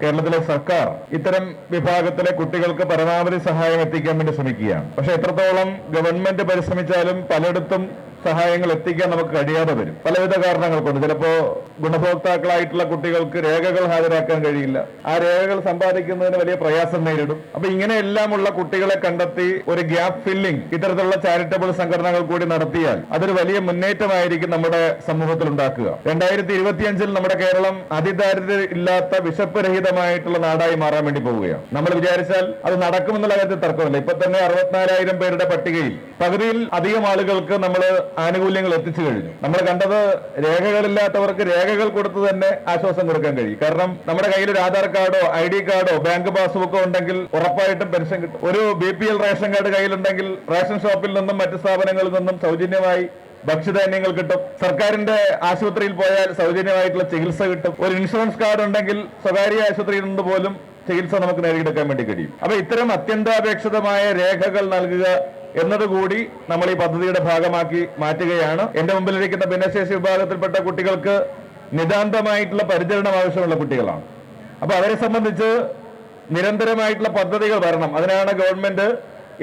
കേരളത്തിലെ സർക്കാർ ഇത്തരം വിഭാഗത്തിലെ കുട്ടികൾക്ക് പരമാവധി സഹായം എത്തിക്കാൻ വേണ്ടി ശ്രമിക്കുകയാണ്. പക്ഷെ എത്രത്തോളം ഗവൺമെന്റ് പരിശ്രമിച്ചാലും പലയിടത്തും സഹായങ്ങൾ എത്തിക്കാൻ നമുക്ക് കഴിയാതെ വരും. പലവിധ കാരണങ്ങൾ കൊണ്ട് ചിലപ്പോ ഗുണഭോക്താക്കളായിട്ടുള്ള കുട്ടികൾക്ക് രേഖകൾ ഹാജരാക്കാൻ കഴിയില്ല. ആ രേഖകൾ സമ്പാദിക്കുന്നതിന് വലിയ പ്രയാസം നേരിടും. അപ്പൊ ഇങ്ങനെയെല്ലാമുള്ള കുട്ടികളെ കണ്ടെത്തി ഒരു ഗ്യാപ്പ് ഫില്ലിംഗ് ഇത്തരത്തിലുള്ള ചാരിറ്റബിൾ സംഘടനകൾ കൂടി നടത്തിയാൽ അതൊരു വലിയ മുന്നേറ്റമായിരിക്കും നമ്മുടെ സമൂഹത്തിൽ ഉണ്ടാക്കുക. 2025 നമ്മുടെ കേരളം അതിദാരിദ്ര്യം ഇല്ലാത്ത വിശപ്പ് രഹിതമായിട്ടുള്ള നാടായി മാറാൻ വേണ്ടി പോവുകയാണ്. നമ്മൾ വിചാരിച്ചാൽ അത് നടക്കുമെന്നുള്ള കാര്യത്തിൽ തർക്കമില്ല. ഇപ്പൊ തന്നെ 64,000 പേരുടെ പട്ടികയിൽ പകുതിയിൽ അധികം ആളുകൾക്ക് നമ്മൾ ആനുകൂല്യങ്ങൾ എത്തിച്ചു കഴിഞ്ഞു. നമ്മൾ കണ്ടത് രേഖകളില്ലാത്തവർക്ക് രേഖകൾ കൊടുത്ത് തന്നെ ആശ്വാസം കൊടുക്കാൻ കഴിയും. കാരണം നമ്മുടെ കയ്യിൽ ഒരു ആധാർ കാർഡോ ID കാർഡോ ബാങ്ക് പാസ്ബുക്കോ ഉണ്ടെങ്കിൽ ഉറപ്പായിട്ടും പെൻഷൻ കിട്ടും. ഒരു BPL റേഷൻ കാർഡ് കയ്യിലുണ്ടെങ്കിൽ റേഷൻ ഷോപ്പിൽ നിന്നും മറ്റു സ്ഥാപനങ്ങളിൽ നിന്നും സൗജന്യമായി ഭക്ഷ്യധാന്യങ്ങൾ കിട്ടും. സർക്കാരിന്റെ ആശുപത്രിയിൽ പോയാൽ സൗജന്യമായിട്ടുള്ള ചികിത്സ കിട്ടും. ഒരു ഇൻഷുറൻസ് കാർഡ് ഉണ്ടെങ്കിൽ സ്വകാര്യ ആശുപത്രിയിൽ നിന്ന് പോലും ചികിത്സ നമുക്ക് നേടിയെടുക്കാൻ വേണ്ടി കഴിയും. അപ്പൊ ഇത്തരം അത്യന്താപേക്ഷിതമായ രേഖകൾ നൽകുക എന്നതുകൂടി നമ്മൾ ഈ പദ്ധതിയുടെ ഭാഗമാക്കി മാറ്റുകയാണ്. എന്റെ മുമ്പിലിരിക്കുന്ന ഭിന്നശേഷി വിഭാഗത്തിൽപ്പെട്ട കുട്ടികൾക്ക് നിതാന്തമായിട്ടുള്ള പരിചരണം ആവശ്യമുള്ള കുട്ടികളാണ്. അപ്പൊ അവരെ സംബന്ധിച്ച് നിരന്തരമായിട്ടുള്ള പദ്ധതികൾ വരണം. അതിനാണ് ഗവൺമെന്റ്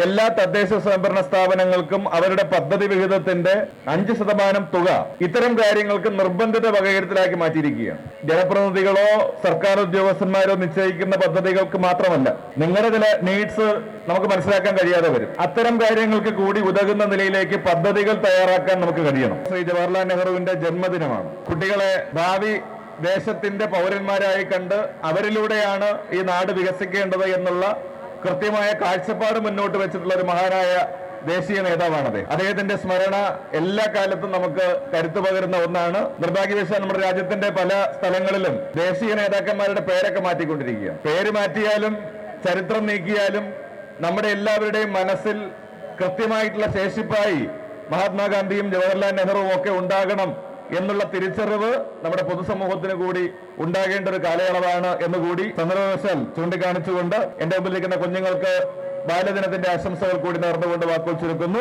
എല്ലാ തദ്ദേശ സ്വയംഭരണ സ്ഥാപനങ്ങൾക്കും അവരുടെ പദ്ധതി വിഹിതത്തിന്റെ 5% തുക ഇത്തരം കാര്യങ്ങൾക്ക് നിർബന്ധിത വകയിരുത്തലാക്കി മാറ്റിയിരിക്കുകയാണ്. ജനപ്രതിനിധികളോ സർക്കാർ ഉദ്യോഗസ്ഥന്മാരോ നിശ്ചയിക്കുന്ന പദ്ധതികൾക്ക് മാത്രമല്ല, നിങ്ങളുടെ ചില നീഡ്സ് നമുക്ക് മനസ്സിലാക്കാൻ കഴിയാതെ വരും. അത്തരം കാര്യങ്ങൾക്ക് കൂടി ഉതകുന്ന നിലയിലേക്ക് പദ്ധതികൾ തയ്യാറാക്കാൻ നമുക്ക് കഴിയണം. ശ്രീ ജവഹർലാൽ നെഹ്റുവിന്റെ ജന്മദിനമാണ്. കുട്ടികളെ ഭാവി ദേശത്തിന്റെ പൗരന്മാരായി കണ്ട് അവരിലൂടെയാണ് ഈ നാട് വികസിക്കേണ്ടത് എന്നുള്ള കൃത്യമായ കാഴ്ചപ്പാട് മുന്നോട്ട് വെച്ചിട്ടുള്ള ഒരു മഹാനായ ദേശീയ നേതാവാണത്. അദ്ദേഹത്തിന്റെ സ്മരണ എല്ലാ കാലത്തും നമുക്ക് കരുത്തു പകരുന്ന ഒന്നാണ്. നിർഭാഗ്യവശാൽ നമ്മുടെ രാജ്യത്തിന്റെ പല സ്ഥലങ്ങളിലും ദേശീയ നേതാക്കന്മാരുടെ പേരൊക്കെ മാറ്റിക്കൊണ്ടിരിക്കുക. പേര് മാറ്റിയാലും ചരിത്രം നീക്കിയാലും നമ്മുടെ എല്ലാവരുടെയും മനസ്സിൽ കൃത്യമായിട്ടുള്ള ശേഷിപ്പായി മഹാത്മാഗാന്ധിയും ജവഹർലാൽ നെഹ്റുവും ഒക്കെ ഉണ്ടാകണം എന്നുള്ള തിരിച്ചറിവ് നമ്മുടെ പൊതുസമൂഹത്തിന് കൂടി ഉണ്ടാകേണ്ട ഒരു കാലയളവാണ് എന്നുകൂടി സന്ദർഭവശാൽ ചൂണ്ടിക്കാണിച്ചുകൊണ്ട് എന്റെ മുമ്പിലിരിക്കുന്ന കുഞ്ഞുങ്ങൾക്ക് ബാല്യദിനത്തിന്റെ ആശംസകൾ കൂടി നേർന്നുകൊണ്ട് വാക്കുകൾ ചുരുക്കുന്നു.